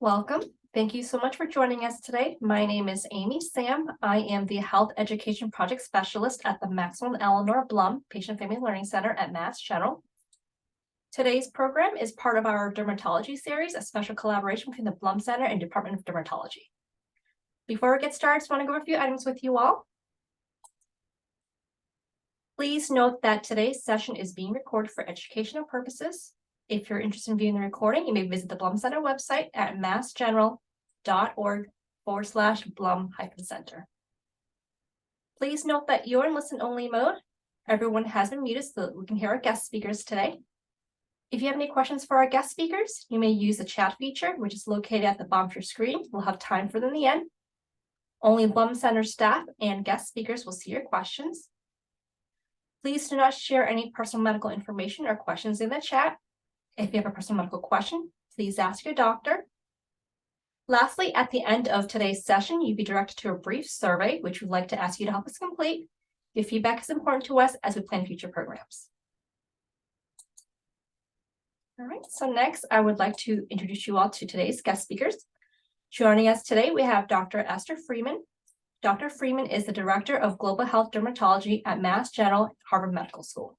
Welcome. Thank you so much for joining us today. My name is Amy Sam. I am the Health Education Project Specialist at the Maxwell and Eleanor Blum Patient Family Learning Center at Mass General. Today's program is part of our Dermatology series, a special collaboration between the Blum Center and Department of Dermatology. Before we get started, I just want to go over a few items with you all. Please note that today's session is being recorded for educational purposes. If you're interested in viewing the recording, you may visit the Blum Center website at massgeneral.org/Blum-Center. Please note that you're in listen-only mode. Everyone has been muted so that we can hear our guest speakers today. If you have any questions for our guest speakers, you may use the chat feature, which is located at the bottom of your screen. We'll have time for them in the end. Only Blum Center staff and guest speakers will see your questions. Please do not share any personal medical information or questions in the chat. If you have a personal medical question, please ask your doctor. Lastly, at the end of today's session, you'll be directed to a brief survey, which we'd like to ask you to help us complete. Your feedback is important to us as we plan future programs. All right, so next, I would like to introduce you all to today's guest speakers. Joining us today, we have Dr. Esther Freeman. Dr. Freeman is the Director of Global Health Dermatology at Mass General, Harvard Medical School.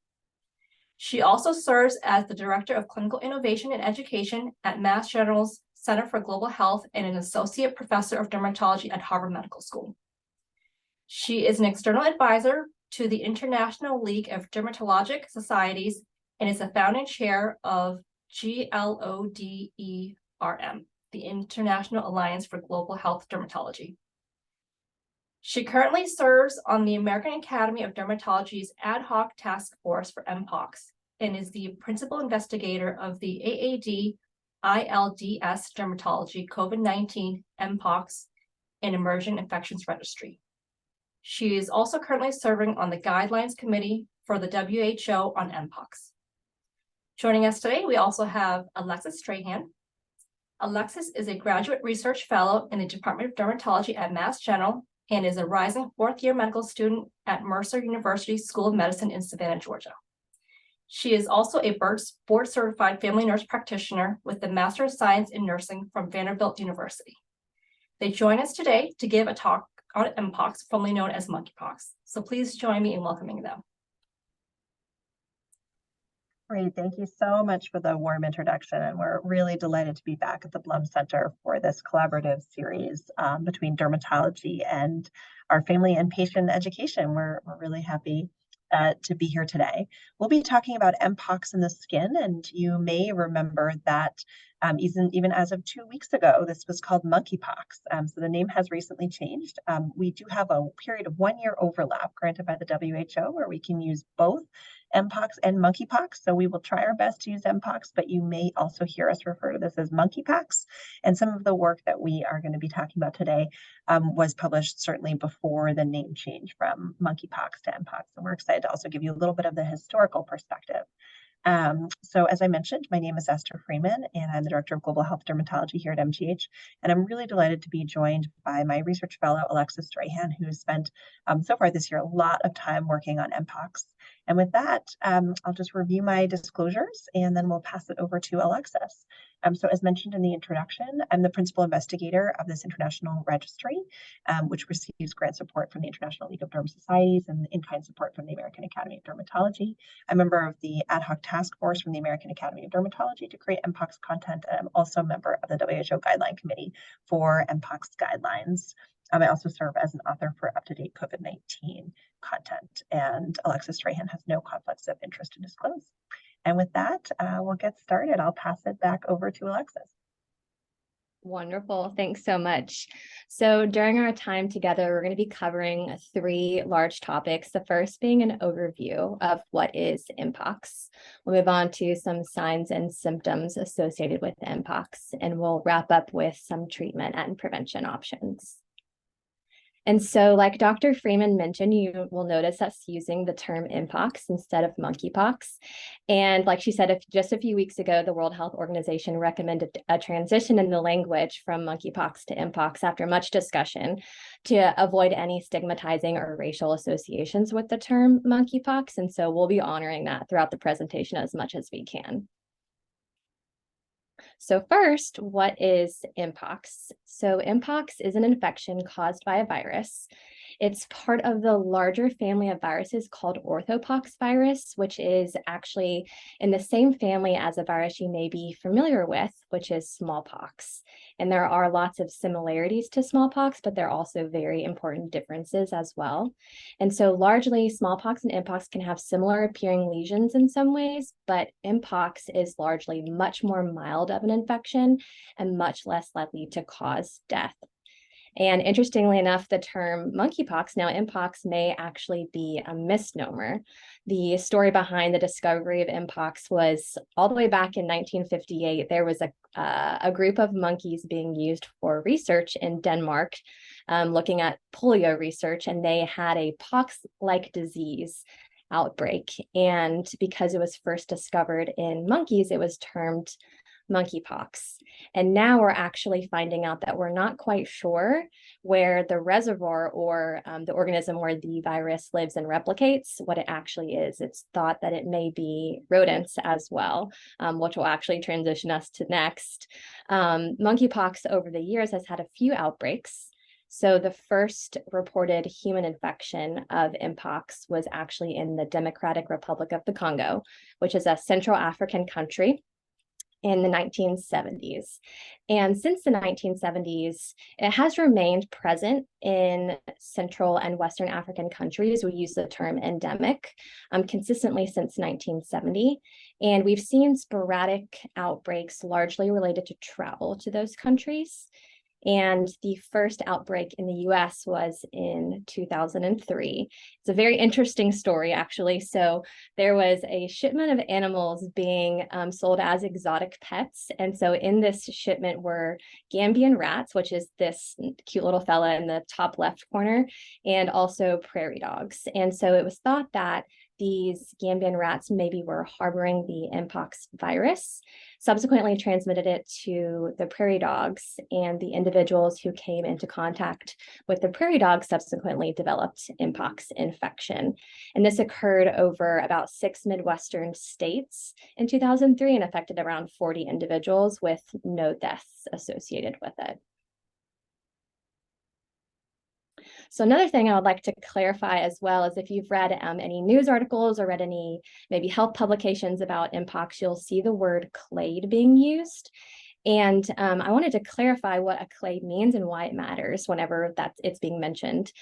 She also serves as the Director of Clinical Innovation and Education at Mass General's Center for Global Health and an Associate Professor of Dermatology at Harvard Medical School. She is an external advisor to the International League of Dermatologic Societies and is the founding chair of GLODERM, the International Alliance for Global Health Dermatology. She currently serves on the American Academy of Dermatology's ad hoc task force for Mpox and is the principal investigator of the AAD-ILDS Dermatology COVID-19 Mpox and Emerging Infections Registry. She is also currently serving on the Guidelines Committee for the WHO on Mpox. Joining us today, we also have Alexis Strahan. Alexis is a graduate research fellow in the Department of Dermatology at Mass General and is a rising fourth-year medical student at Mercer University School of Medicine in Savannah, Georgia. She is also a board-certified family nurse practitioner with the Master of Science in Nursing from Vanderbilt University. They join us today to give a talk on Mpox, formerly known as monkeypox. So please join me in welcoming them. Great, thank you so much for the warm introduction, and we're really delighted to be back at the Blum Center for this collaborative series between dermatology and our family and patient education. We're really happy to be here today. We'll be talking about Mpox in the skin, and you may remember that even as of 2 weeks ago, this was called monkeypox. So the name has recently changed. We do have a period of 1 year overlap granted by the WHO where we can use both Mpox and monkeypox. So we will try our best to use Mpox, but you may also hear us refer to this as monkeypox. And some of the work that we are going to be talking about today was published certainly before the name change from monkeypox to Mpox. And we're excited to also give you a little bit of the historical perspective. So as I mentioned, my name is Esther Freeman, and I'm the Director of Global Health Dermatology here at MGH. And I'm really delighted to be joined by my research fellow, Alexis Strahan, who has spent so far this year a lot of time working on Mpox. And with that, I'll just review my disclosures, and then we'll pass it over to Alexis. So as mentioned in the introduction, I'm the principal investigator of this international registry, which receives grant support from the International League of Derm Societies and in-kind support from the American Academy of Dermatology. I'm a member of the ad hoc task force from the American Academy of Dermatology to create Mpox content, and I'm also a member of the WHO Guideline Committee for Mpox guidelines. I also serve as an author for up-to-date COVID-19 content, and Alexis Strahan has no conflicts of interest to disclose. And with that, we'll get started. I'll pass it back over to Alexis. Wonderful. Thanks so much. So during our time together, we're going to be covering 3 large topics. The first being an overview of what is Mpox. We'll move on to some signs and symptoms associated with Mpox, and we'll wrap up with some treatment and prevention options. And so, like Dr. Freeman mentioned, you will notice us using the term Mpox instead of monkeypox. And like she said, just a few weeks ago, the World Health Organization recommended a transition in the language from monkeypox to Mpox after much discussion to avoid any stigmatizing or racial associations with the term monkeypox. And so we'll be honoring that throughout the presentation as much as we can. So first, what is Mpox? So Mpox is an infection caused by a virus. It's part of the larger family of viruses called orthopox virus, which is actually in the same family as a virus you may be familiar with, which is smallpox. And there are lots of similarities to smallpox, but there are also very important differences as well. And so largely smallpox and Mpox can have similar appearing lesions in some ways, but Mpox is largely much more mild of an infection and much less likely to cause death. And interestingly enough, the term monkeypox, now Mpox, may actually be a misnomer. The story behind the discovery of Mpox was all the way back in 1958. There was a group of monkeys being used for research in Denmark, looking at polio research, and they had a pox-like disease outbreak. And because it was first discovered in monkeys, it was termed monkeypox. And now we're actually finding out that we're not quite sure where the reservoir or the organism where the virus lives and replicates, what it actually is. It's thought that it may be rodents as well, which will actually transition us to next. Monkeypox over the years has had a few outbreaks. So the first reported human infection of Mpox was actually in the Democratic Republic of the Congo, which is a Central African country, in the 1970s. And since the 1970s, it has remained present in Central and Western African countries. We use the term endemic consistently since 1970. And we've seen sporadic outbreaks largely related to travel to those countries. And the first outbreak in the US was in 2003. It's a very interesting story, actually. So there was a shipment of animals being sold as exotic pets. And so in this shipment were Gambian rats, which is this cute little fella in the top left corner, and also prairie dogs. And so it was thought that these Gambian rats maybe were harboring the Mpox virus, subsequently transmitted it to the prairie dogs, and the individuals who came into contact with the prairie dogs subsequently developed Mpox infection. And this occurred over about 6 Midwestern states in 2003 and affected around 40 individuals with no deaths associated with it. So another thing I would like to clarify as well is if you've read any news articles or read any maybe health publications about Mpox, you'll see the word clade being used. And I wanted to clarify what a clade means and why it matters whenever it's being mentioned.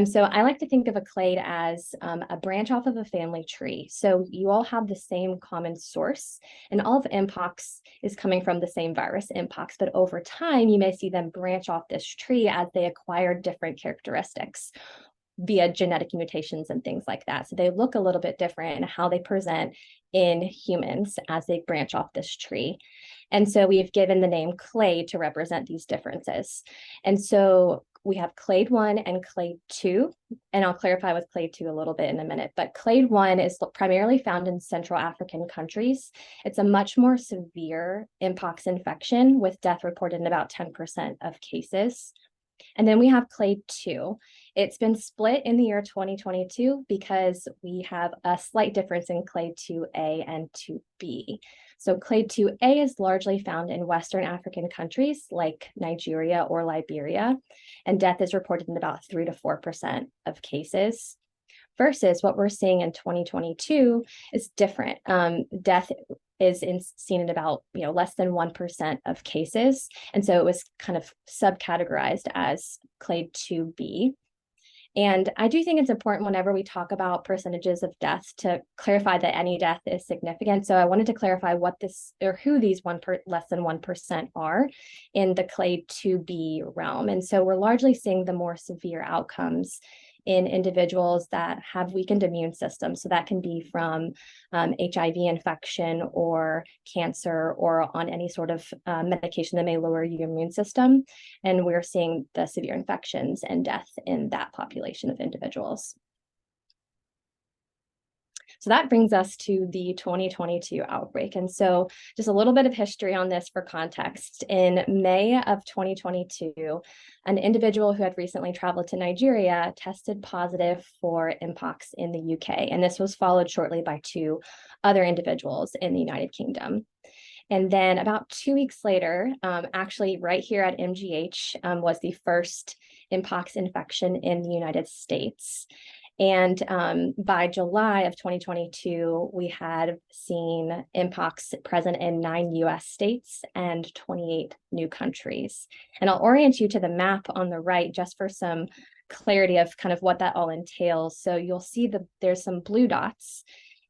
So I like to think of a clade as a branch off of a family tree. So you all have the same common source, and all of Mpox is coming from the same virus, Mpox. But over time, you may see them branch off this tree as they acquire different characteristics via genetic mutations and things like that. So they look a little bit different in how they present in humans as they branch off this tree. And so we've given the name clade to represent these differences. And so we have clade 1 and clade 2, and I'll clarify with clade 2 a little bit in a minute, but clade 1 is primarily found in Central African countries. It's a much more severe Mpox infection with death reported in about 10% of cases. And then we have clade 2. It's been split in the year 2022 because we have a slight difference in clade 2A and 2B. So clade 2A is largely found in Western African countries like Nigeria or Liberia, and death is reported in about 3 to 4% of cases. Versus what we're seeing in 2022 is different. Death is seen in about less than 1% of cases. And so it was kind of subcategorized as clade 2B. And I do think it's important whenever we talk about percentages of deaths to clarify that any death is significant. So I wanted to clarify what this or who these less than 1% are in the clade 2B realm. And so we're largely seeing the more severe outcomes in individuals that have weakened immune systems. So that can be from HIV infection or cancer or on any sort of medication that may lower your immune system. And we're seeing the severe infections and death in that population of individuals. So that brings us to the 2022 outbreak. And so just a little bit of history on this for context. In May of 2022, an individual who had recently traveled to Nigeria tested positive for Mpox in the UK. And this was followed shortly by 2 other individuals in the United Kingdom. And then about 2 weeks later, actually right here at MGH was the first Mpox infection in the United States. And by July of 2022, we had seen Mpox present in 9 US states and 28 new countries. And I'll orient you to the map on the right just for some clarity of kind of what that all entails. So you'll see that there's some blue dots,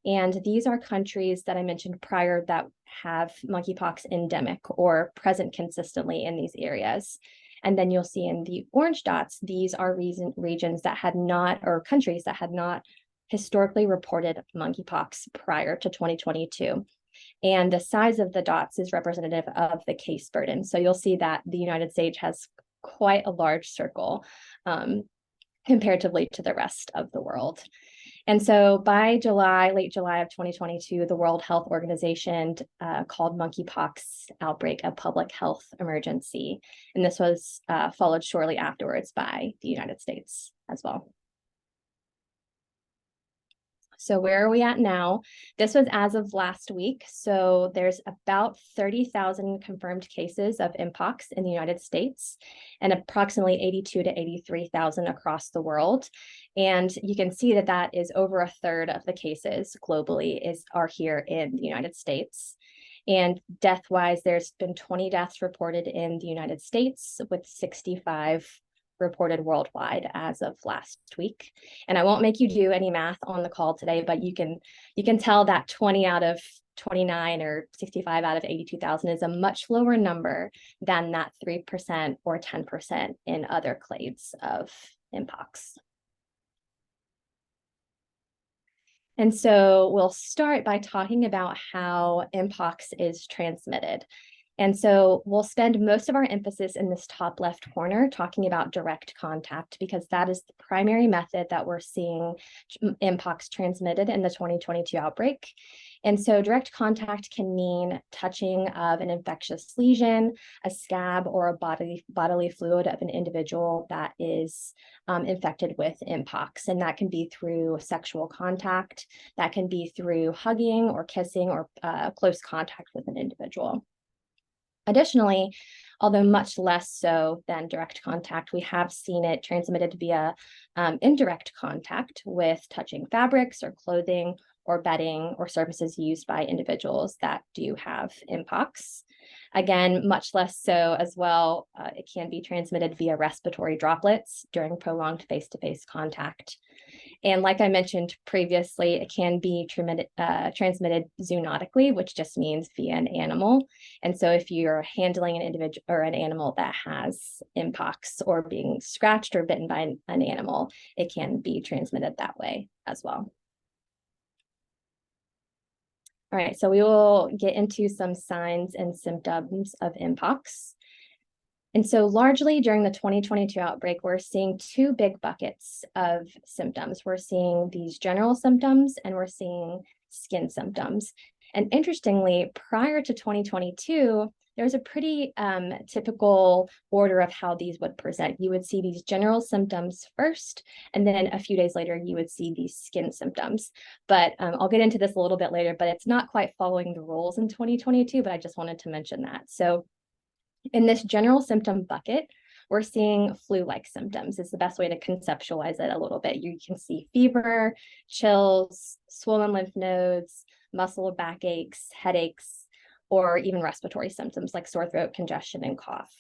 and these are countries that I mentioned prior that have monkeypox endemic or present consistently in these areas. And then you'll see in the orange dots, these are regions that had not, or countries that had not historically reported monkeypox prior to 2022. And the size of the dots is representative of the case burden. So you'll see that the United States has quite a large circle comparatively to the rest of the world. And so by July, late July of 2022, the World Health Organization called monkeypox outbreak a public health emergency. And this was followed shortly afterwards by the United States as well. So where are we at now? This was as of last week. So there's about 30,000 confirmed cases of Mpox in the United States and approximately 82 to 83,000 across the world. And you can see that that is over a third of the cases globally are here in the United States. And death-wise, there's been 20 deaths reported in the United States with 65 reported worldwide as of last week. And I won't make you do any math on the call today, but you can tell that 20 out of 29 or 65 out of 82,000 is a much lower number than that 3% or 10% in other clades of Mpox. And so we'll start by talking about how Mpox is transmitted. And so we'll spend most of our emphasis in this top left corner talking about direct contact, because that is the primary method that we're seeing Mpox transmitted in the 2022 outbreak. And so direct contact can mean touching of an infectious lesion, a scab, or a bodily fluid of an individual that is infected with Mpox. And that can be through sexual contact, that can be through hugging or kissing or close contact with an individual. Additionally, although much less so than direct contact, we have seen it transmitted via indirect contact with touching fabrics or clothing or bedding or surfaces used by individuals that do have Mpox. Again, much less so as well, it can be transmitted via respiratory droplets during prolonged face-to-face contact. And like I mentioned previously, it can be transmitted zoonotically, which just means via an animal. And so if you're handling an individual or an animal that has Mpox or being scratched or bitten by an animal, it can be transmitted that way as well. All right, so we will get into some signs and symptoms of Mpox. And so largely during the 2022 outbreak, we're seeing two big buckets of symptoms. We're seeing these general symptoms and we're seeing skin symptoms. And interestingly, prior to 2022, there's a pretty typical order of how these would present. You would see these general symptoms first, and then a few days later, you would see these skin symptoms. But I'll get into this a little bit later, but it's not quite following the rules in 2022, but I just wanted to mention that. So in this general symptom bucket, we're seeing flu-like symptoms. Is the best way to conceptualize it a little bit. You can see fever, chills, swollen lymph nodes, muscle or backaches, headaches, or even respiratory symptoms like sore throat, congestion, and cough.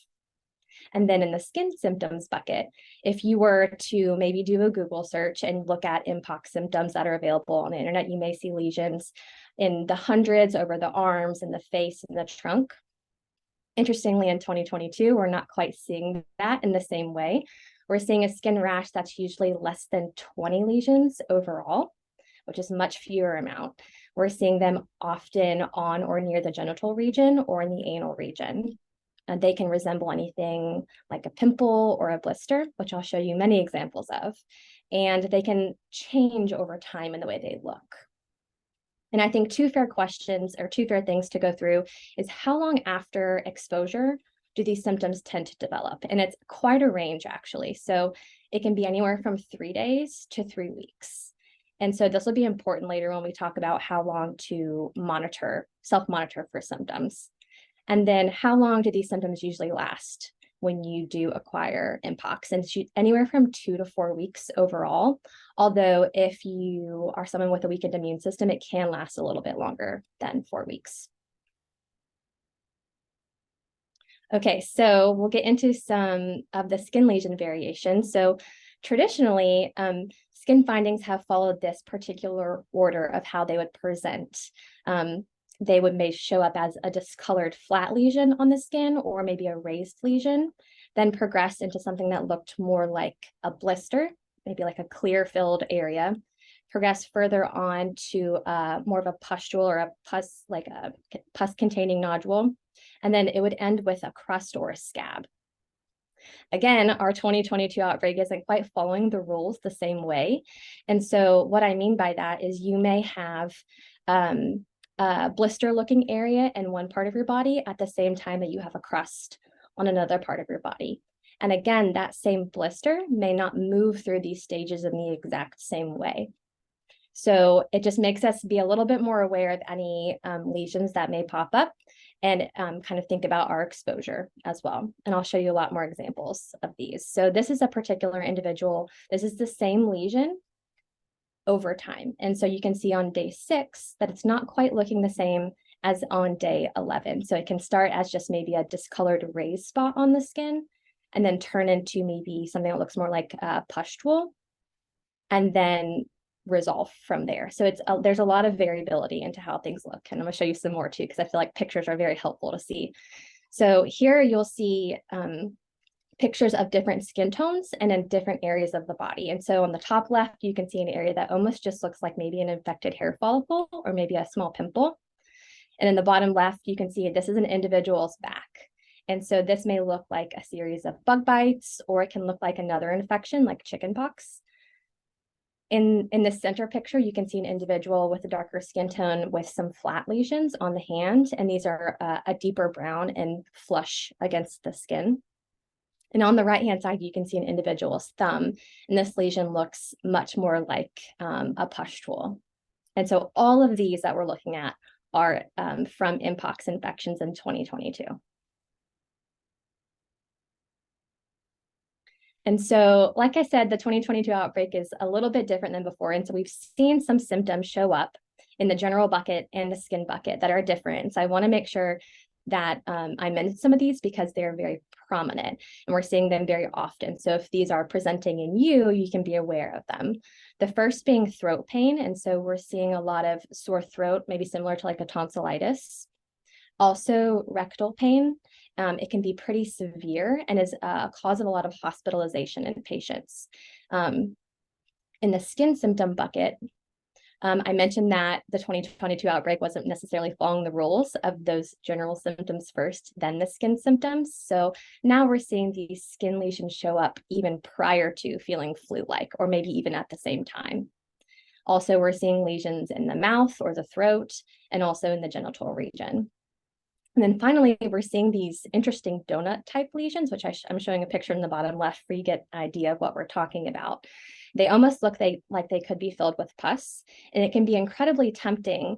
And then in the skin symptoms bucket, if you were to maybe do a Google search and look at Mpox symptoms that are available on the internet, you may see lesions in the hundreds over the arms and the face and the trunk. Interestingly, in 2022, we're not quite seeing that in the same way. We're seeing a skin rash that's usually less than 20 lesions overall, which is much fewer amount. We're seeing them often on or near the genital region or in the anal region. And they can resemble anything like a pimple or a blister, which I'll show you many examples of. And they can change over time in the way they look. And I think two fair questions or two fair things to go through is how long after exposure do these symptoms tend to develop? And it's quite a range, actually. So it can be anywhere from 3 days to 3 weeks. And so this will be important later when we talk about how long to self-monitor for symptoms. And then how long do these symptoms usually last when you do acquire Mpox? And anywhere from 2 to 4 weeks overall. Although if you are someone with a weakened immune system, it can last a little bit longer than 4 weeks. Okay, so we'll get into some of the skin lesion variations. So traditionally, skin findings have followed this particular order of how they would present. They may show up as a discolored flat lesion on the skin or maybe a raised lesion, then progress into something that looked more like a blister, maybe like a clear filled area, progress further on to more of a pustule or a pus, like a pus containing nodule, and then it would end with a crust or a scab. Again, our 2022 outbreak isn't quite following the rules the same way. And so what I mean by that is you may have a blister looking area in one part of your body at the same time that you have a crust on another part of your body. And again, that same blister may not move through these stages in the exact same way. So it just makes us be a little bit more aware of any lesions that may pop up and kind of think about our exposure as well. And I'll show you a lot more examples of these. So this is a particular individual. This is the same lesion over time. And so you can see on day 6 that it's not quite looking the same as on day 11. So it can start as just maybe a discolored raised spot on the skin and then turn into maybe something that looks more like a pustule and then resolve from there. So there's a lot of variability into how things look. And I'm going to show you some more too, because I feel like pictures are very helpful to see. So here you'll see pictures of different skin tones and in different areas of the body. And so on the top left, you can see an area that almost just looks like maybe an infected hair follicle or maybe a small pimple. And in the bottom left, you can see this is an individual's back. And so this may look like a series of bug bites, or it can look like another infection like chickenpox. In the center picture, you can see an individual with a darker skin tone with some flat lesions on the hand. And these are a deeper brown and flush against the skin. And on the right-hand side, you can see an individual's thumb, and this lesion looks much more like a pustule. And so all of these that we're looking at are from Mpox infections in 2022. And so, like I said, the 2022 outbreak is a little bit different than before. And so we've seen some symptoms show up in the general bucket and the skin bucket that are different. So I want to make sure that I mention some of these because they're very prominent and we're seeing them very often. So if these are presenting in you, you can be aware of them. The first being throat pain. And so we're seeing a lot of sore throat, maybe similar to like a tonsillitis. Also rectal pain. It can be pretty severe and is a cause of a lot of hospitalization in patients. In the skin symptom bucket, I mentioned that the 2022 outbreak wasn't necessarily following the rules of those general symptoms first, then the skin symptoms. So now we're seeing these skin lesions show up even prior to feeling flu-like, or maybe even at the same time. Also, we're seeing lesions in the mouth or the throat, and also in the genital region. And then finally, we're seeing these interesting donut type lesions, which I'm showing a picture in the bottom left for you to get an idea of what we're talking about. They almost look like they could be filled with pus, and it can be incredibly tempting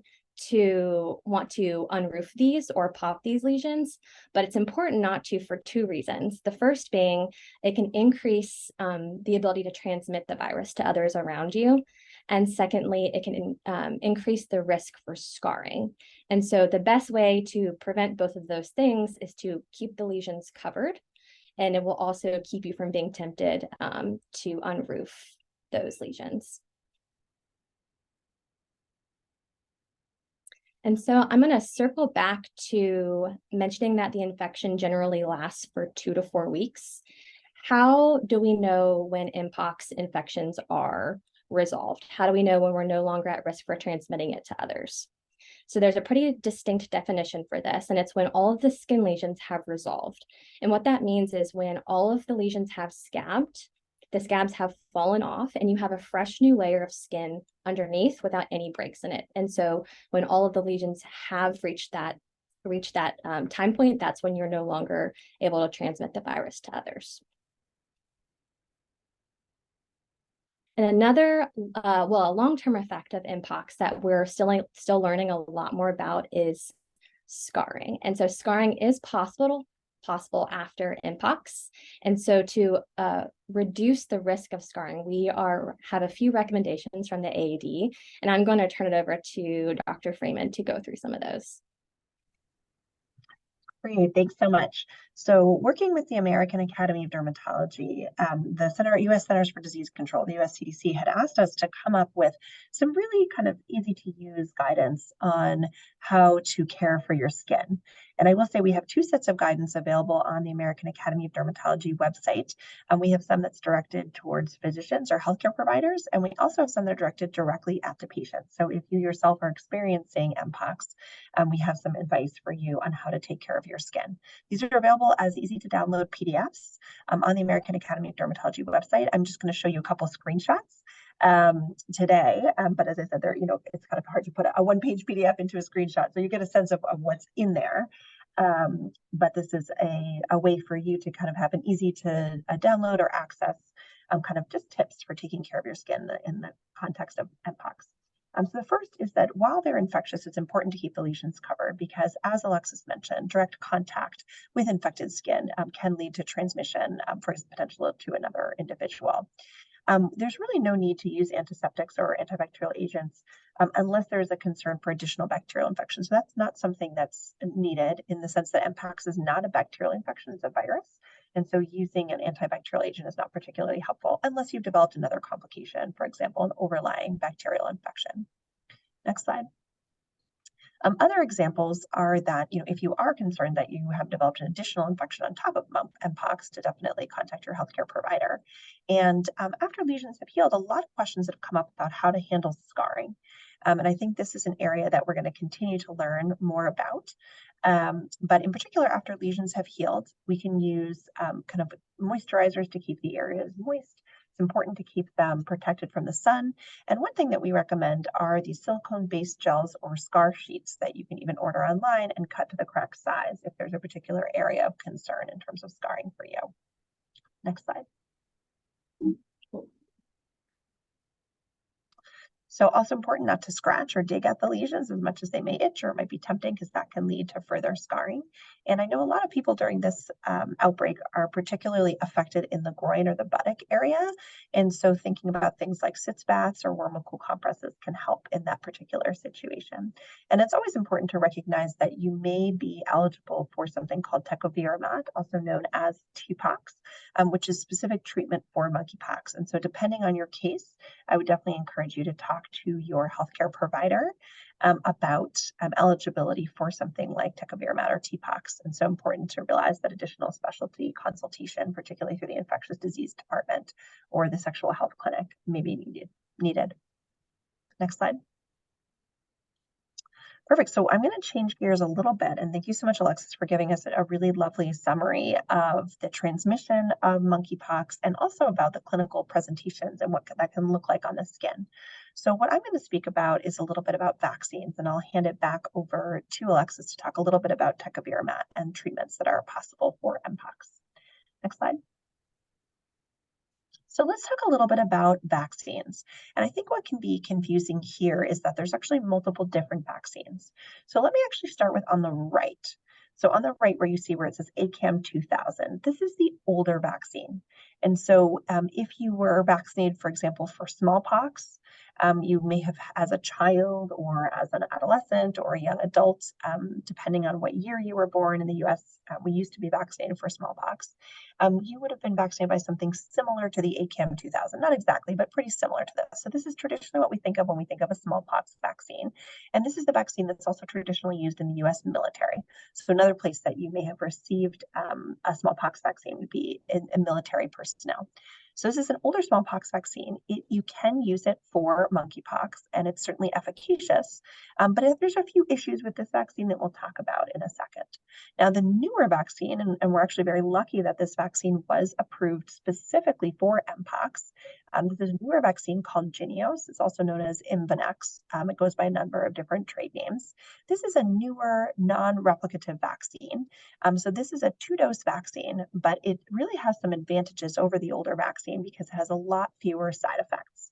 to want to unroof these or pop these lesions, but it's important not to for 2 reasons. The first being it can increase the ability to transmit the virus to others around you. And secondly, it can increase the risk for scarring. And so the best way to prevent both of those things is to keep the lesions covered, and it will also keep you from being tempted to unroof those lesions. And so I'm going to circle back to mentioning that the infection generally lasts for 2 to 4 weeks. How do we know when Mpox infections are resolved? How do we know when we're no longer at risk for transmitting it to others? So there's a pretty distinct definition for this, and it's when all of the skin lesions have resolved. And what that means is when all of the lesions have scabbed, the scabs have fallen off, and you have a fresh new layer of skin underneath without any breaks in it. And so when all of the lesions have reached that time point, that's when you're no longer able to transmit the virus to others. And another, a long-term effect of Mpox that we're still learning a lot more about is scarring. And so scarring is possible after Mpox. And so to reduce the risk of scarring, we have a few recommendations from the AAD, and I'm going to turn it over to Dr. Freeman to go through some of those. Great, thanks so much. So working with the American Academy of Dermatology, the U.S. Centers for Disease Control, the US CDC, had asked us to come up with some really kind of easy to use guidance on how to care for your skin. And I will say we have two sets of guidance available on the American Academy of Dermatology website. We have some that's directed towards physicians or healthcare providers, and we also have some that are directed directly at the patient. So if you yourself are experiencing Mpox, we have some advice for you on how to take care of your skin. These are available as easy to download PDFs on the American Academy of Dermatology website. I'm just going to show you a couple of screenshots today, but as I said, it's kind of hard to put a one-page PDF into a screenshot, so you get a sense of what's in there. But this is a way for you to kind of have an easy to download or access kind of just tips for taking care of your skin in the context of Mpox. So the first is that while they're infectious, it's important to keep the lesions covered because, as Alexis mentioned, direct contact with infected skin can lead to transmission for potential to another individual. There's really no need to use antiseptics or antibacterial agents unless there's a concern for additional bacterial infection. So that's not something that's needed in the sense that Mpox is not a bacterial infection, it's a virus. And so using an antibacterial agent is not particularly helpful unless you've developed another complication, for example, an overlying bacterial infection. Next slide. Other examples are that, if you are concerned that you have developed an additional infection on top of Mpox, to definitely contact your healthcare provider. And after lesions have healed, a lot of questions have come up about how to handle scarring. And I think this is an area that we're going to continue to learn more about. But in particular, after lesions have healed, we can use kind of moisturizers to keep the areas moist. It's important to keep them protected from the sun. And one thing that we recommend are these silicone-based gels or scar sheets that you can even order online and cut to the correct size if there's a particular area of concern in terms of scarring for you. Next slide. So also important not to scratch or dig at the lesions as much as they may itch, or it might be tempting because that can lead to further scarring. And I know a lot of people during this outbreak are particularly affected in the groin or the buttock area. And so thinking about things like sitz baths or warm and cool compresses can help in that particular situation. And it's always important to recognize that you may be eligible for something called tecovirimat, also known as TPOX, which is specific treatment for monkeypox. And so depending on your case, I would definitely encourage you to talk to your healthcare provider about eligibility for something like tecovirimat or TPOX. And so important to realize that additional specialty consultation, particularly through the infectious disease department or the sexual health clinic, may be needed. Next slide. Perfect. So I'm going to change gears a little bit. And thank you so much, Alexis, for giving us a really lovely summary of the transmission of monkeypox and also about the clinical presentations and what that can look like on the skin. So what I'm going to speak about is a little bit about vaccines, and I'll hand it back over to Alexis to talk a little bit about tecovirimat and treatments that are possible for Mpox. Next slide. So let's talk a little bit about vaccines. And I think what can be confusing here is that there's actually multiple different vaccines. So let me actually start with on the right. So on the right where you see where it says ACAM 2000, this is the older vaccine. And so if you were vaccinated, for example, for smallpox, you may have as a child or as an adolescent or a young adult, depending on what year you were born in the US, we used to be vaccinated for smallpox. You would have been vaccinated by something similar to the ACAM 2000, not exactly, but pretty similar to this. So this is traditionally what we think of when we think of a smallpox vaccine. And this is the vaccine that's also traditionally used in the US military. So another place that you may have received a smallpox vaccine would be in military personnel. So this is an older smallpox vaccine. You can use it for monkeypox, and it's certainly efficacious. But there's a few issues with this vaccine that we'll talk about in a second. Now, the newer vaccine, and we're actually very lucky that this vaccine was approved specifically for Mpox. This is a newer vaccine called Jynneos. It's also known as Imvanex. It goes by a number of different trade names. This is a newer non-replicative vaccine. So this is a 2-dose vaccine, but it really has some advantages over the older vaccine because it has a lot fewer side effects.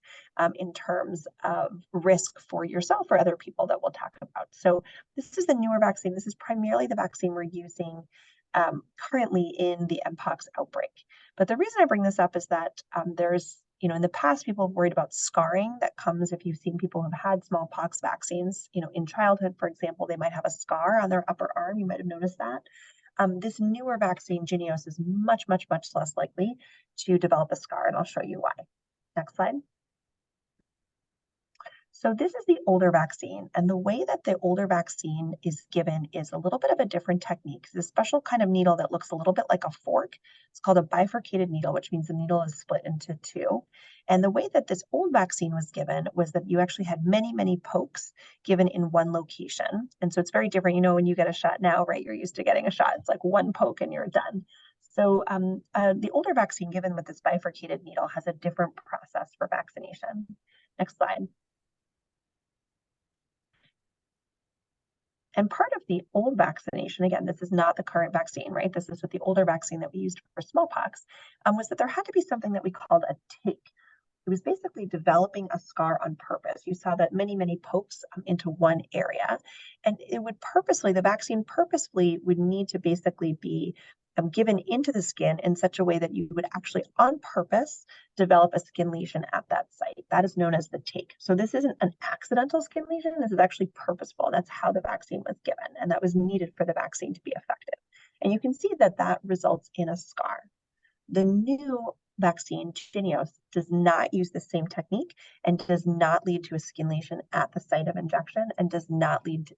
in terms of risk for yourself or other people that we'll talk about. So this is the newer vaccine. This is primarily the vaccine we're using currently in the Mpox outbreak. But the reason I bring this up is that there's, in the past, people have worried about scarring that comes if you've seen people who've had smallpox vaccines, in childhood, for example, they might have a scar on their upper arm. You might have noticed that. This newer vaccine, JYNNEOS, is much, much, much less likely to develop a scar, and I'll show you why. Next slide. So this is the older vaccine, and the way that the older vaccine is given is a little bit of a different technique. It's a special kind of needle that looks a little bit like a fork. It's called a bifurcated needle, which means the needle is split into two. And the way that this old vaccine was given was that you actually had many, many pokes given in one location. And so it's very different. When you get a shot now, right, you're used to getting a shot. It's like one poke and you're done. So the older vaccine given with this bifurcated needle has a different process for vaccination. Next slide. And part of the old vaccination, again, this is not the current vaccine, right? This is with the older vaccine that we used for smallpox, was that there had to be something that we called a take. It was basically developing a scar on purpose. You saw that many, many pokes into one area. And it would the vaccine purposefully would need to basically be given into the skin in such a way that you would actually on purpose develop a skin lesion at that site. That is known as the take. So this isn't an accidental skin lesion. This is actually purposeful. That's how the vaccine was given, and that was needed for the vaccine to be effective. And you can see that that results in a scar. The new vaccine, JYNNEOS, does not use the same technique and does not lead to a skin lesion at the site of injection and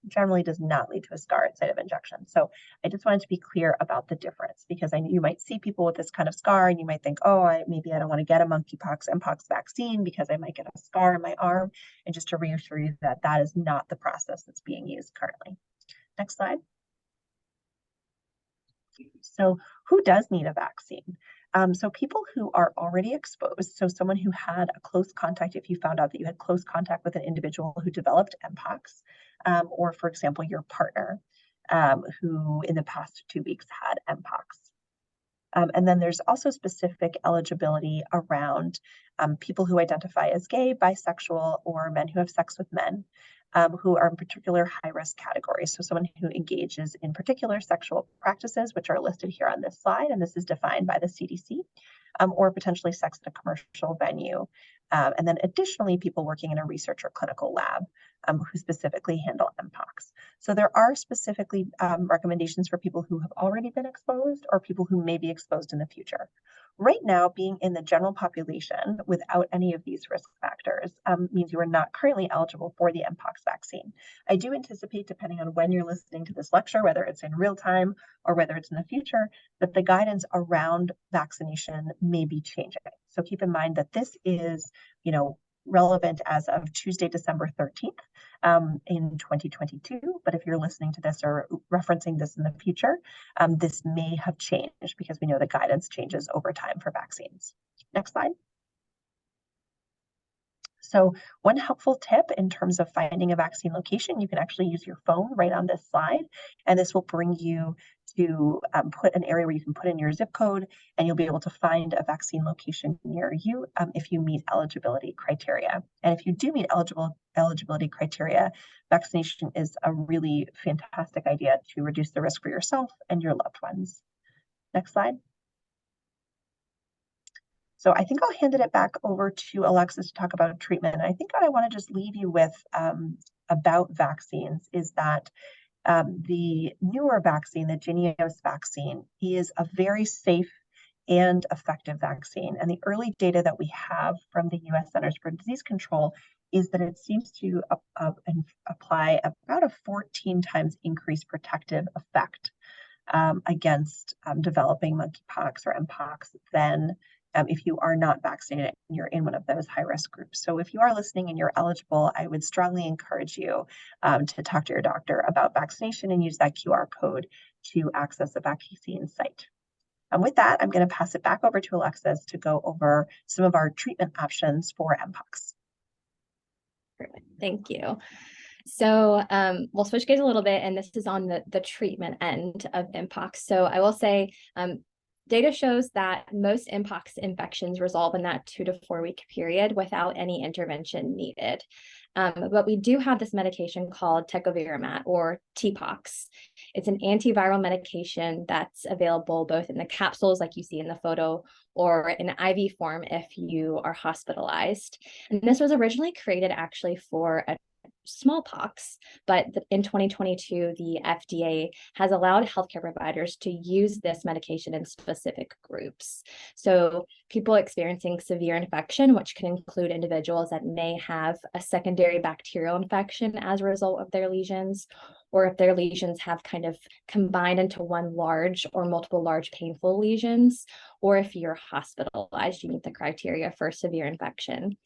generally does not lead to a scar at site of injection. So I just wanted to be clear about the difference, because I know you might see people with this kind of scar and you might think, oh, maybe I don't want to get a monkeypox, Mpox vaccine because I might get a scar in my arm. And just to reassure you that that is not the process that's being used currently. Next slide. So who does need a vaccine? So people who are already exposed, so someone who had a close contact, if you found out that you had close contact with an individual who developed Mpox, or for example, your partner who in the past 2 weeks had Mpox. And then there's also specific eligibility around people who identify as gay, bisexual, or men who have sex with men, who are in particular high-risk categories. So someone who engages in particular sexual practices, which are listed here on this slide, and this is defined by the CDC, or potentially sex at a commercial venue. And then additionally, people working in a research or clinical lab who specifically handle Mpox. So there are specifically recommendations for people who have already been exposed or people who may be exposed in the future. Right now, being in the general population without any of these risk factors means you are not currently eligible for the Mpox vaccine. I do anticipate, depending on when you're listening to this lecture, whether it's in real time or whether it's in the future, that the guidance around vaccination may be changing. So keep in mind that this is, relevant as of Tuesday, December 13th in 2022. But if you're listening to this or referencing this in the future, this may have changed because we know the guidance changes over time for vaccines. Next slide. So one helpful tip in terms of finding a vaccine location, you can actually use your phone right on this slide, and this will bring you to put an area where you can put in your zip code, and you'll be able to find a vaccine location near you if you meet eligibility criteria. And if you do meet eligibility criteria, vaccination is a really fantastic idea to reduce the risk for yourself and your loved ones. Next slide. So I think I'll hand it back over to Alexis to talk about treatment. And I think what I want to just leave you with about vaccines is that the newer vaccine, the JYNNEOS vaccine, is a very safe and effective vaccine. And the early data that we have from the US Centers for Disease Control is that it seems to apply about a 14 times increased protective effect against developing monkeypox or Mpox than if you are not vaccinated and you're in one of those high-risk groups. So if you are listening and you're eligible, I would strongly encourage you to talk to your doctor about vaccination and use that QR code to access a vaccine site. And with that, I'm going to pass it back over to Alexis to go over some of our treatment options for Mpox. Perfect. Thank you. So we'll switch gears a little bit, and this is on the treatment end of Mpox. So I will say Data shows that most Mpox infections resolve in that 2 to 4 week period without any intervention needed. But we do have this medication called tecovirimat, or TPOXX. It's an antiviral medication that's available both in the capsules like you see in the photo or in IV form if you are hospitalized. And this was originally created actually for a smallpox, but in 2022, the FDA has allowed healthcare providers to use this medication in specific groups. So people experiencing severe infection, which can include individuals that may have a secondary bacterial infection as a result of their lesions, or if their lesions have kind of combined into one large or multiple large painful lesions, or if you're hospitalized, you meet the criteria for severe infection.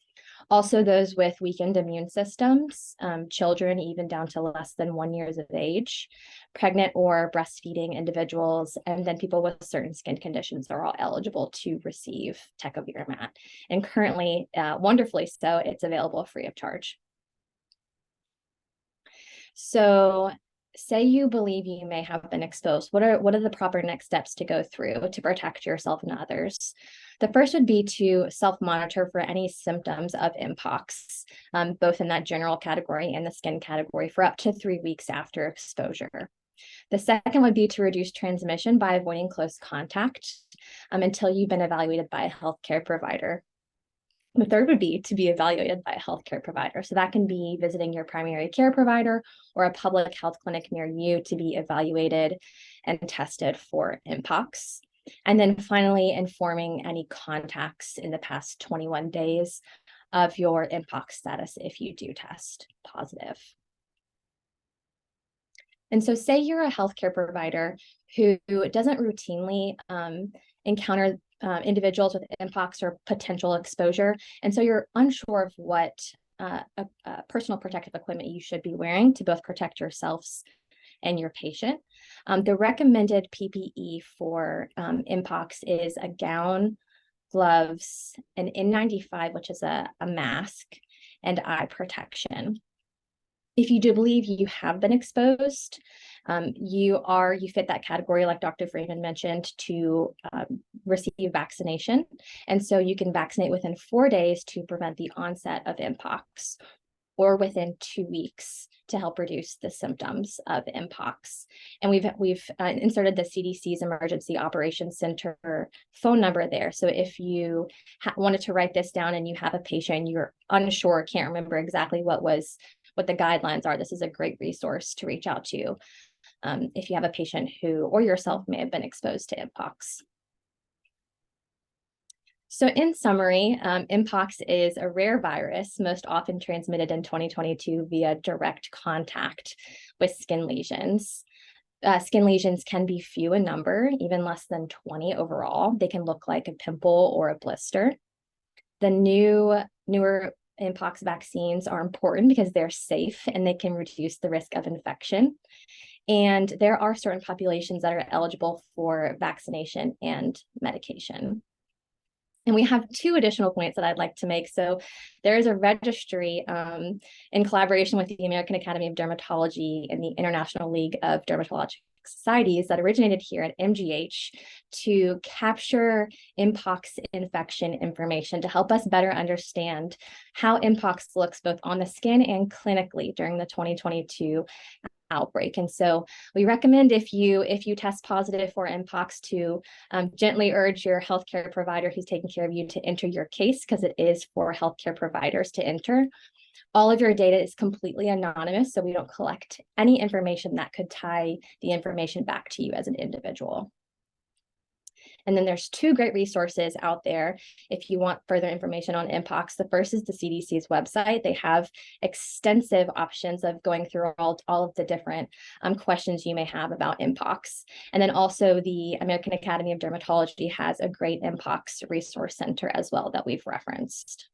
Also, those with weakened immune systems, children even down to less than 1 year of age, pregnant or breastfeeding individuals, and then people with certain skin conditions are all eligible to receive tecovirimat. And currently, wonderfully so, it's available free of charge. So say you believe you may have been exposed. What are the proper next steps to go through to protect yourself and others? The first would be to self-monitor for any symptoms of Mpox, both in that general category and the skin category for up to 3 weeks after exposure. The second would be to reduce transmission by avoiding close contact until you've been evaluated by a healthcare provider. The third would be to be evaluated by a healthcare provider. So that can be visiting your primary care provider or a public health clinic near you to be evaluated and tested for Mpox. And then finally, informing any contacts in the past 21 days of your Mpox status if you do test positive. And so say you're a healthcare provider who doesn't routinely encounter individuals with Mpox or potential exposure, and so you're unsure of what personal protective equipment you should be wearing to both protect yourselves and your patient. The recommended PPE for Mpox is a gown, gloves, an N95, which is a mask, and eye protection. If you do believe you have been exposed, you fit that category, like Dr. Freeman mentioned, to receive vaccination. And so you can vaccinate within 4 days to prevent the onset of Mpox, or within 2 weeks to help reduce the symptoms of Mpox. And we've inserted the CDC's Emergency Operations Center phone number there. So if you wanted to write this down and you have a patient, you're unsure, can't remember exactly what the guidelines are, this is a great resource to reach out to if you have a patient who, or yourself, may have been exposed to Mpox. So in summary, Mpox is a rare virus, most often transmitted in 2022 via direct contact with skin lesions. Skin lesions can be few in number, even less than 20 overall. They can look like a pimple or a blister. The newer Mpox vaccines are important because they're safe and they can reduce the risk of infection. And there are certain populations that are eligible for vaccination and medication. And we have 2 additional points that I'd like to make. So there is a registry in collaboration with the American Academy of Dermatology and the International League of Dermatologic Societies that originated here at MGH to capture Mpox infection information to help us better understand how Mpox looks both on the skin and clinically during the 2022 outbreak. And so we recommend if you test positive for Mpox to gently urge your healthcare provider who's taking care of you to enter your case, because it is for healthcare providers to enter. All of your data is completely anonymous, so we don't collect any information that could tie the information back to you as an individual. And then there's 2 great resources out there if you want further information on Mpox. The first is the CDC's website. They have extensive options of going through all of the different questions you may have about Mpox. And then also the American Academy of Dermatology has a great Mpox resource center as well that we've referenced.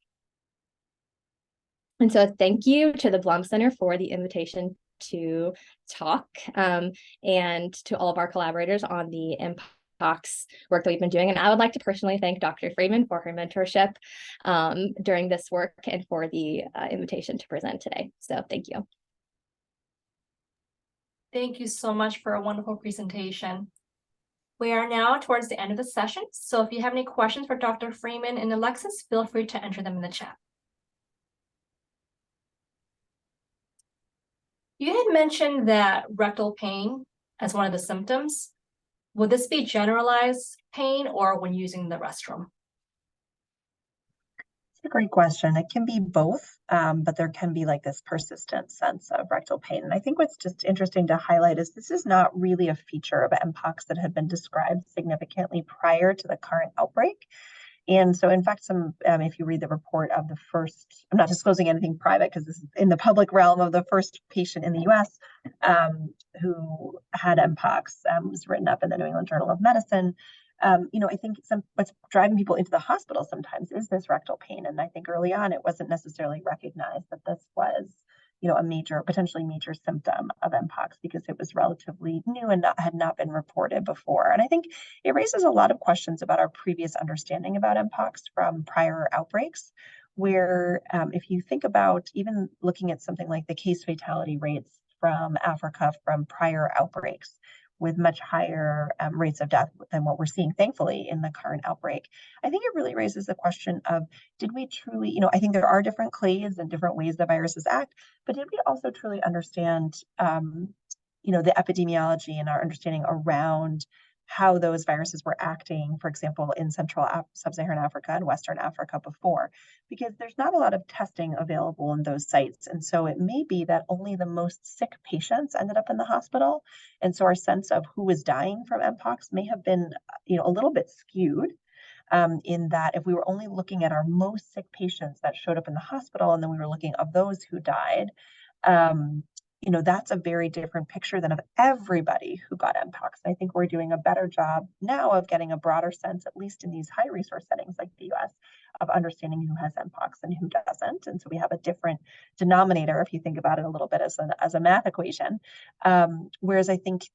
And so thank you to the Blum Center for the invitation to talk and to all of our collaborators on the Mpox work that we've been doing. And I would like to personally thank Dr. Freeman for her mentorship during this work and for the invitation to present today. So thank you. Thank you so much for a wonderful presentation. We are now towards the end of the session, so if you have any questions for Dr. Freeman and Alexis, feel free to enter them in the chat. You had mentioned that rectal pain as one of the symptoms. Would this be generalized pain or when using the restroom? It's a great question. It can be both, but there can be like this persistent sense of rectal pain. And I think what's just interesting to highlight is this is not really a feature of Mpox that had been described significantly prior to the current outbreak. And so, in fact, if you read the report of the first, I'm not disclosing anything private because this is in the public realm of the first patient in the US who had Mpox, was written up in the New England Journal of Medicine. I think what's driving people into the hospital sometimes is this rectal pain. And I think early on, it wasn't necessarily recognized that this was, a potentially major symptom of Mpox because it was relatively new and had not been reported before. And I think it raises a lot of questions about our previous understanding about Mpox from prior outbreaks, where if you think about even looking at something like the case fatality rates from Africa from prior outbreaks, with much higher rates of death than what we're seeing, thankfully, in the current outbreak. I think it really raises the question of, did we truly, I think there are different clades and different ways the viruses act, but did we also truly understand, the epidemiology and our understanding around how those viruses were acting, for example, in sub-Saharan Africa and Western Africa before, because there's not a lot of testing available in those sites. And so it may be that only the most sick patients ended up in the hospital. And so our sense of who was dying from Mpox may have been, a little bit skewed in that if we were only looking at our most sick patients that showed up in the hospital, and then we were looking of those who died, that's a very different picture than of everybody who got Mpox. I think we're doing a better job now of getting a broader sense, at least in these high resource settings like the US, of understanding who has Mpox and who doesn't. And so we have a different denominator, if you think about it a little bit as a math equation. Whereas I think,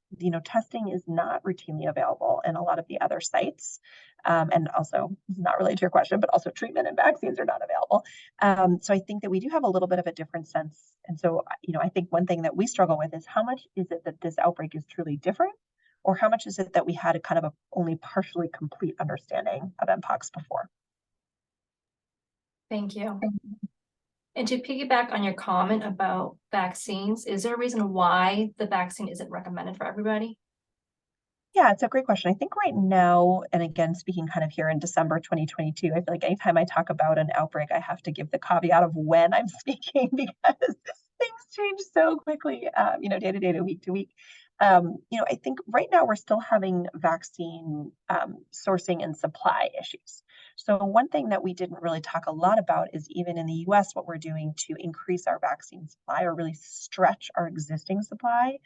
testing is not routinely available in a lot of the other sites. And also, not related to your question, but also treatment and vaccines are not available. So I think that we do have a little bit of a different sense. And so, I think one thing that we struggle with is how much is it that this outbreak is truly different, or how much is it that we had a kind of only partially complete understanding of Mpox before? Thank you. And to piggyback on your comment about vaccines, is there a reason why the vaccine isn't recommended for everybody? Yeah, it's a great question. I think right now, and again, speaking kind of here in December 2022, I feel like anytime I talk about an outbreak, I have to give the caveat of when I'm speaking because things change so quickly, day to day to week to week. I think right now we're still having vaccine sourcing and supply issues. So one thing that we didn't really talk a lot about is even in the US, what we're doing to increase our vaccine supply or really stretch our existing supply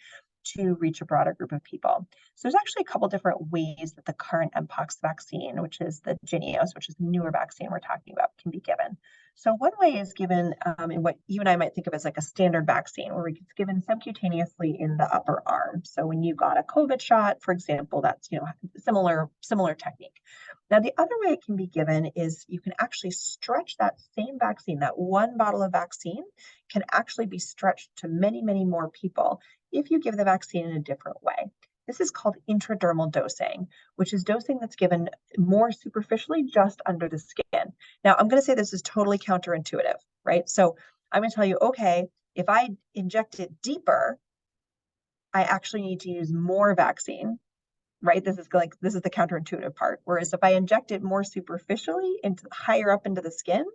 to reach a broader group of people. So there's actually a couple different ways that the current Mpox vaccine, which is the Jynneos, which is the newer vaccine we're talking about, can be given. So one way is given in what you and I might think of as like a standard vaccine, where it's given subcutaneously in the upper arm. So when you got a COVID shot, for example, that's similar technique. Now, the other way it can be given is you can actually stretch that same vaccine. That one bottle of vaccine can actually be stretched to many, many more people if you give the vaccine in a different way. This is called intradermal dosing, which is dosing that's given more superficially just under the skin. Now, I'm going to say this is totally counterintuitive, right? So I'm going to tell you, okay, if I inject it deeper, I actually need to use more vaccine, right? This is the counterintuitive part. Whereas if I inject it more superficially higher up into the skin,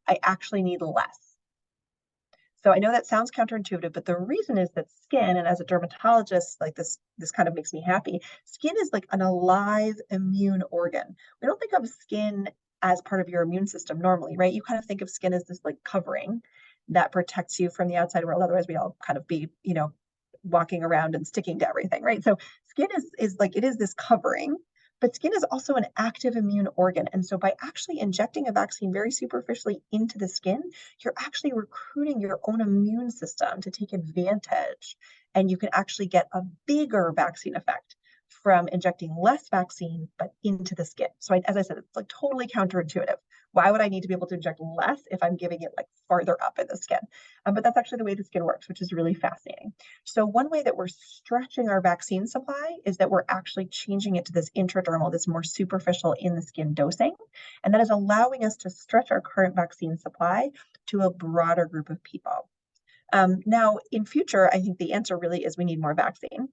I actually need less. So I know that sounds counterintuitive, but the reason is that skin, and as a dermatologist, like this kind of makes me happy. Skin is like an alive immune organ. We don't think of skin as part of your immune system normally, right? You kind of think of skin as this like covering that protects you from the outside world. Otherwise, we'd all kind of be, walking around and sticking to everything, right? So skin is like, it is this covering. But skin is also an active immune organ. And so by actually injecting a vaccine very superficially into the skin, you're actually recruiting your own immune system to take advantage. And you can actually get a bigger vaccine effect from injecting less vaccine, but into the skin. So as I said, it's like totally counterintuitive. Why would I need to be able to inject less if I'm giving it like farther up in the skin? But that's actually the way the skin works, which is really fascinating. So one way that we're stretching our vaccine supply is that we're actually changing it to this intradermal, this more superficial in the skin dosing. And that is allowing us to stretch our current vaccine supply to a broader group of people. Now, in future, I think the answer really is we need more vaccine.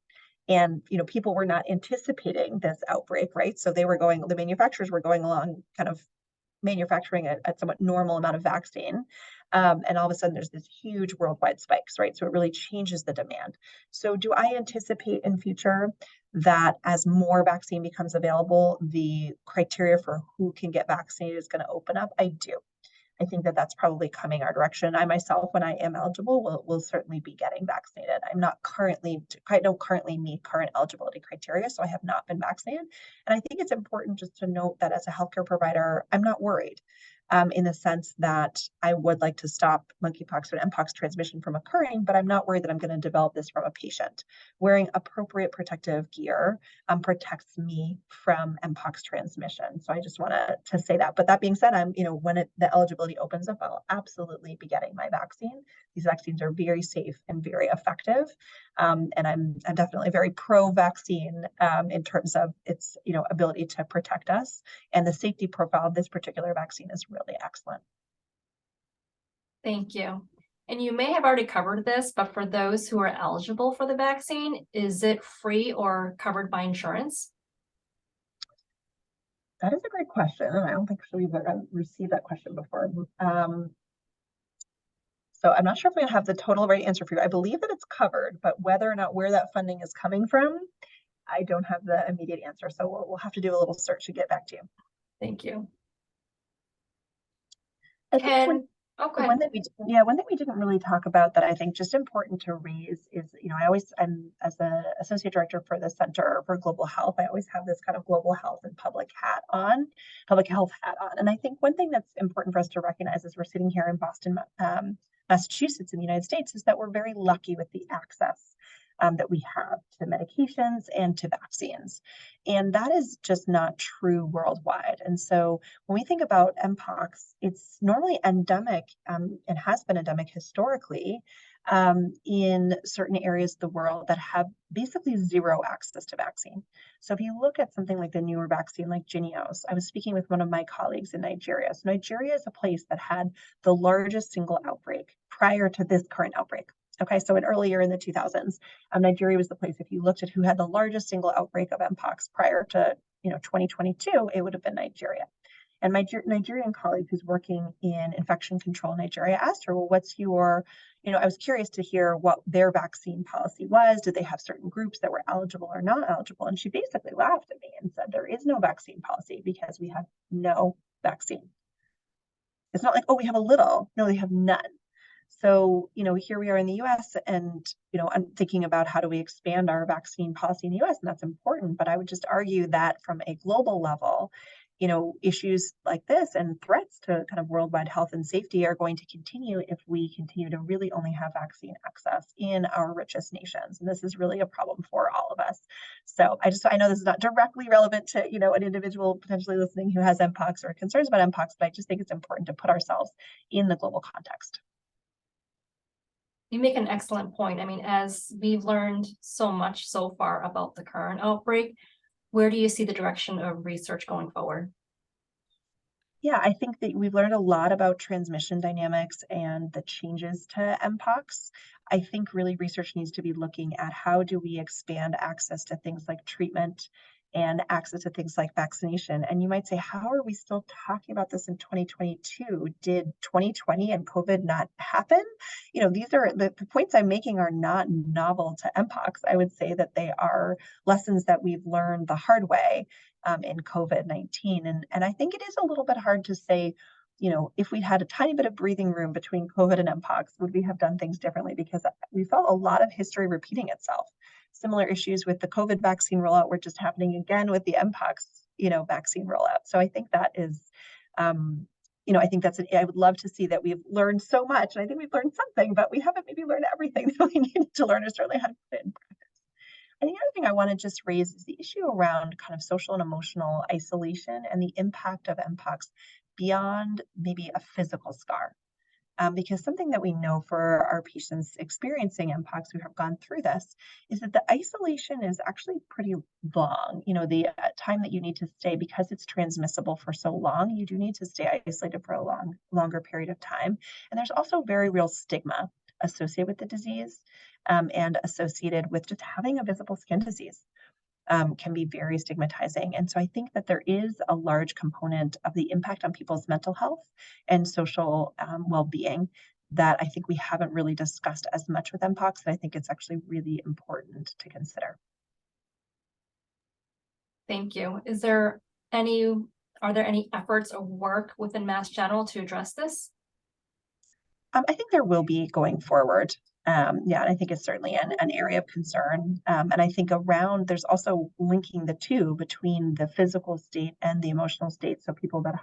And, people were not anticipating this outbreak, right? So the manufacturers were going along kind of manufacturing a somewhat normal amount of vaccine. And all of a sudden there's this huge worldwide spikes, right? So it really changes the demand. So do I anticipate in future that as more vaccine becomes available, the criteria for who can get vaccinated is going to open up? I do. I think that that's probably coming our direction. I myself, when I am eligible, will certainly be getting vaccinated. I don't currently meet current eligibility criteria, so I have not been vaccinated. And I think it's important just to note that as a healthcare provider, I'm not worried. In the sense that I would like to stop monkeypox or Mpox transmission from occurring, but I'm not worried that I'm going to develop this from a patient. Wearing appropriate protective gear protects me from Mpox transmission. So I just want to say that. But that being said, when the eligibility opens up, I'll absolutely be getting my vaccine. These vaccines are very safe and very effective. And I'm definitely very pro-vaccine in terms of its ability to protect us. And the safety profile of this particular vaccine is really excellent. Thank you. And you may have already covered this, but for those who are eligible for the vaccine, is it free or covered by insurance? That is a great question. And I don't think we've received that question before. So I'm not sure if we have the total right answer for you. I believe that it's covered, but whether or not where that funding is coming from, I don't have the immediate answer. So we'll have to do a little search to get back to you. Thank you. One thing we didn't really talk about that I think just important to raise is, I'm as the associate director for the Center for Global Health, I always have this kind of global health and public health hat on. And I think one thing that's important for us to recognize as we're sitting here in Boston, Massachusetts in the United States is that we're very lucky with the access that we have to medications and to vaccines. And that is just not true worldwide. And so when we think about Mpox, it's normally endemic and has been endemic historically in certain areas of the world that have basically zero access to vaccine. So if you look at something like the newer vaccine, like Jynneos, I was speaking with one of my colleagues in Nigeria. So Nigeria is a place that had the largest single outbreak prior to this current outbreak. Okay, so earlier in the 2000s, Nigeria was the place. If you looked at who had the largest single outbreak of Mpox prior to 2022, it would have been Nigeria. And my Nigerian colleague who's working in infection control in Nigeria asked her, well, what's your, I was curious to hear what their vaccine policy was. Did they have certain groups that were eligible or not eligible? And she basically laughed at me and said, there is no vaccine policy because we have no vaccine. It's not like, oh, we have a little. No, they have none. So, here we are in the US and, I'm thinking about how do we expand our vaccine policy in the US, and that's important. But I would just argue that from a global level, issues like this and threats to kind of worldwide health and safety are going to continue if we continue to really only have vaccine access in our richest nations. And this is really a problem for all of us. So I know this is not directly relevant to, an individual potentially listening who has Mpox or concerns about Mpox, but I just think it's important to put ourselves in the global context. You make an excellent point. I mean, as we've learned so much so far about the current outbreak, where do you see the direction of research going forward? Yeah, I think that we've learned a lot about transmission dynamics and the changes to Mpox. I think really research needs to be looking at how do we expand access to things like treatment and access to things like vaccination. And you might say, how are we still talking about this in 2022? Did 2020 and COVID not happen? These are the points I'm making are not novel to Mpox. I would say that they are lessons that we've learned the hard way in COVID-19. And I think it is a little bit hard to say, if we'd had a tiny bit of breathing room between COVID and Mpox, would we have done things differently? Because we felt a lot of history repeating itself. Similar issues with the COVID vaccine rollout were just happening again with the Mpox, vaccine rollout. So I think that is, I would love to see that we've learned so much. And I think we've learned something, but we haven't maybe learned everything that we needed to learn, or certainly how to put it in practice. And the other thing I want to just raise is the issue around kind of social and emotional isolation and the impact of Mpox beyond maybe a physical scar. Because something that we know for our patients experiencing Mpox who have gone through this is that the isolation is actually pretty long. The time that you need to stay, because it's transmissible for so long, you do need to stay isolated for a longer period of time. And there's also very real stigma associated with the disease and associated with just having a visible skin disease. Can be very stigmatizing. And so I think that there is a large component of the impact on people's mental health and social well-being that I think we haven't really discussed as much with Mpox, and I think it's actually really important to consider. Thank you. Are there any efforts or work within Mass General to address this? I think there will be going forward. And I think it's certainly an area of concern. And I think there's also linking the two between the physical state and the emotional state. So people that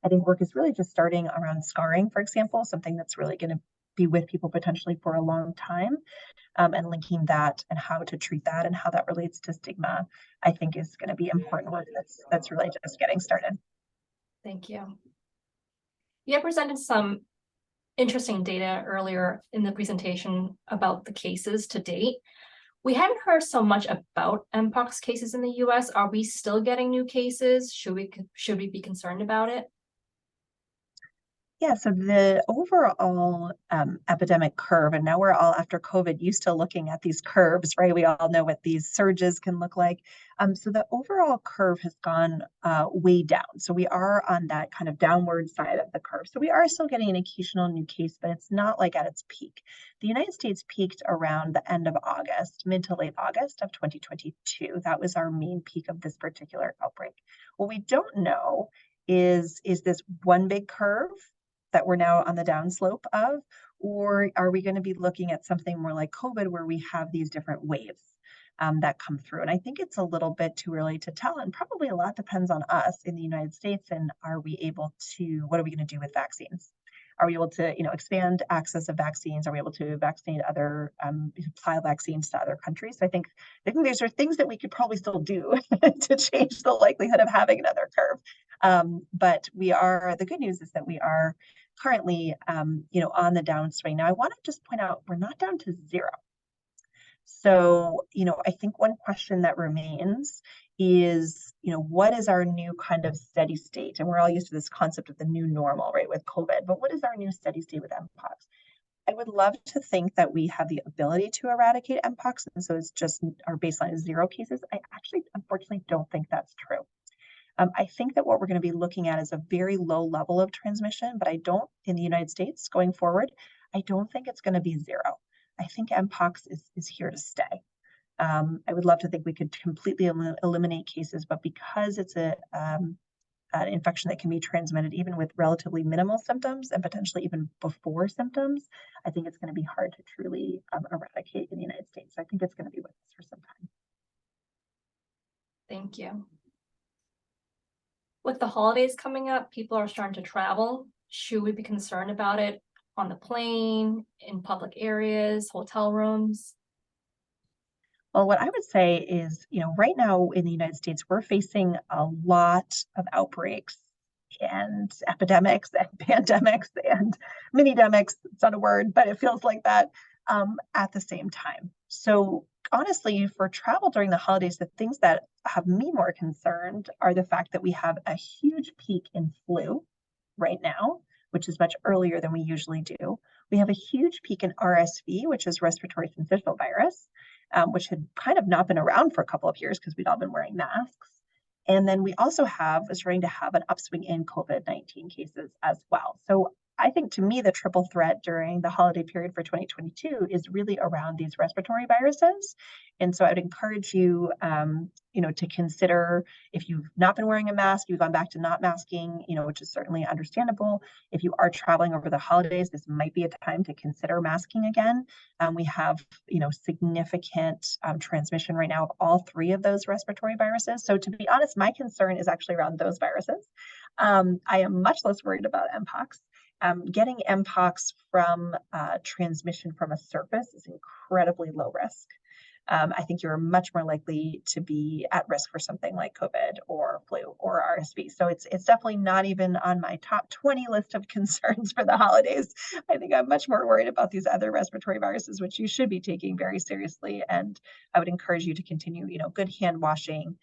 I think work is really just starting around scarring, for example, something that's really going to be with people potentially for a long time, and linking that and how to treat that and how that relates to stigma, I think is going to be important work that's really just getting started. Thank you. You have presented some interesting data earlier in the presentation about the cases to date. We haven't heard so much about Mpox cases in the US. Are we still getting new cases? Should we be concerned about it? Yeah, so the overall epidemic curve, and now we're all after COVID used to looking at these curves, right? We all know what these surges can look like. So the overall curve has gone way down. So we are on that kind of downward side of the curve. So we are still getting an occasional new case, but it's not like at its peak. The United States peaked around the end of August, mid to late August of 2022. That was our main peak of this particular outbreak. What we don't know is this one big curve that we're now on the downslope of, or are we going to be looking at something more like COVID where we have these different waves that come through? And I think it's a little bit too early to tell, and probably a lot depends on us in the United States, and what are we going to do with vaccines? Are we able to expand access of vaccines? Are we able to vaccinate supply vaccines to other countries? So I think these are things that we could probably still do to change the likelihood of having another curve. But the good news is that we are currently, on the downswing. Now, I want to just point out, we're not down to zero. So, I think one question that remains is, what is our new kind of steady state? And we're all used to this concept of the new normal, right, with COVID, but what is our new steady state with Mpox? I would love to think that we have the ability to eradicate Mpox, and so it's just our baseline is 0 cases. I actually, unfortunately, don't think that's true. I think that what we're going to be looking at is a very low level of transmission, but in the United States going forward, I don't think it's going to be 0. I think Mpox is here to stay. I would love to think we could completely eliminate cases, but because it's an infection that can be transmitted even with relatively minimal symptoms and potentially even before symptoms, I think it's going to be hard to truly eradicate in the United States. So I think it's going to be with us for some time. Thank you. With the holidays coming up, people are starting to travel. Should we be concerned about it on the plane, in public areas, hotel rooms? Well, what I would say is, right now in the United States, we're facing a lot of outbreaks and epidemics and pandemics and mini-demics. It's not a word, but it feels like that at the same time. So honestly, for travel during the holidays, the things that have me more concerned are the fact that we have a huge peak in flu right now, which is much earlier than we usually do. We have a huge peak in RSV, which is respiratory syncytial virus, which had kind of not been around for a couple of years because we'd all been wearing masks. And then we also are starting to have an upswing in COVID-19 cases as well. So I think, to me, the triple threat during the holiday period for 2022 is really around these respiratory viruses. And so I would encourage you, to consider, if you've not been wearing a mask, you've gone back to not masking, which is certainly understandable. If you are traveling over the holidays, this might be a time to consider masking again. We have, significant transmission right now of all 3 of those respiratory viruses. So to be honest, my concern is actually around those viruses. I am much less worried about Mpox. Getting Mpox from transmission from a surface is incredibly low risk. I think you're much more likely to be at risk for something like COVID or flu or RSV. So it's definitely not even on my top 20 list of concerns for the holidays. I think I'm much more worried about these other respiratory viruses, which you should be taking very seriously. And I would encourage you to continue, good hand washing.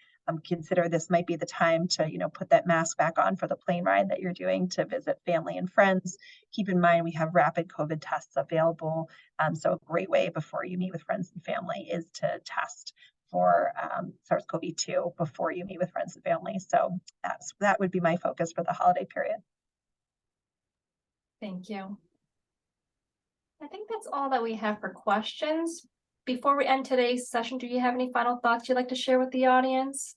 Consider this might be the time to, put that mask back on for the plane ride that you're doing to visit family and friends. Keep in mind, we have rapid COVID tests available. So a great way before you meet with friends and family is to test for SARS-CoV-2 before you meet with friends and family. So that would be my focus for the holiday period. Thank you. I think that's all that we have for questions. Before we end today's session, do you have any final thoughts you'd like to share with the audience?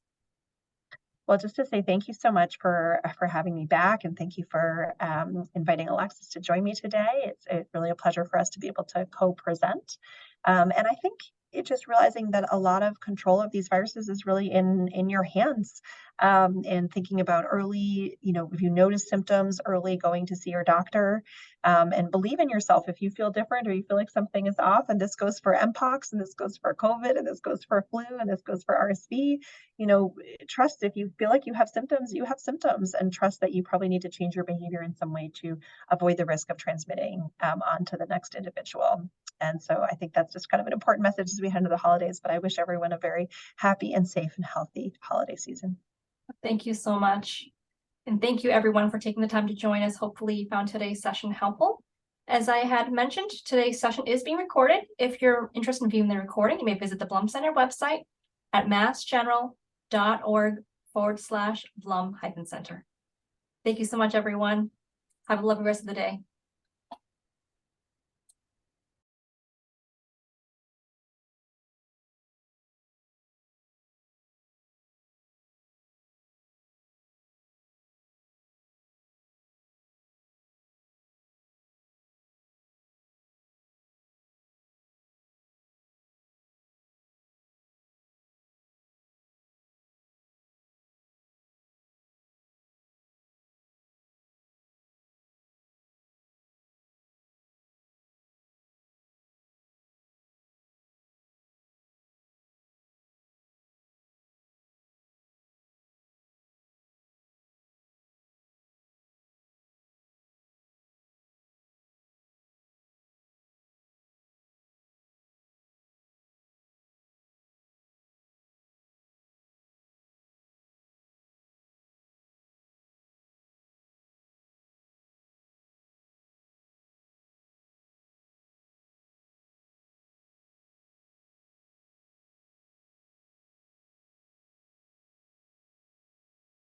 Well, just to say thank you so much for having me back, and thank you for inviting Alexis to join me today. It's really a pleasure for us to be able to co-present. And I think it's just realizing that a lot of control of these viruses is really in your hands. And thinking about early, if you notice symptoms early, going to see your doctor, and believe in yourself. If you feel different or you feel like something is off, and this goes for Mpox, and this goes for COVID, and this goes for flu, and this goes for RSV, trust if you feel like you have symptoms, and trust that you probably need to change your behavior in some way to avoid the risk of transmitting onto the next individual. And so I think that's just kind of an important message as we head into the holidays, but I wish everyone a very happy and safe and healthy holiday season. Thank you so much. And thank you everyone for taking the time to join us. Hopefully you found today's session helpful. As I had mentioned, today's session is being recorded. If you're interested in viewing the recording, you may visit the Blum Center website at massgeneral.org/Blum-Center. Thank you so much, everyone. Have a lovely rest of the day.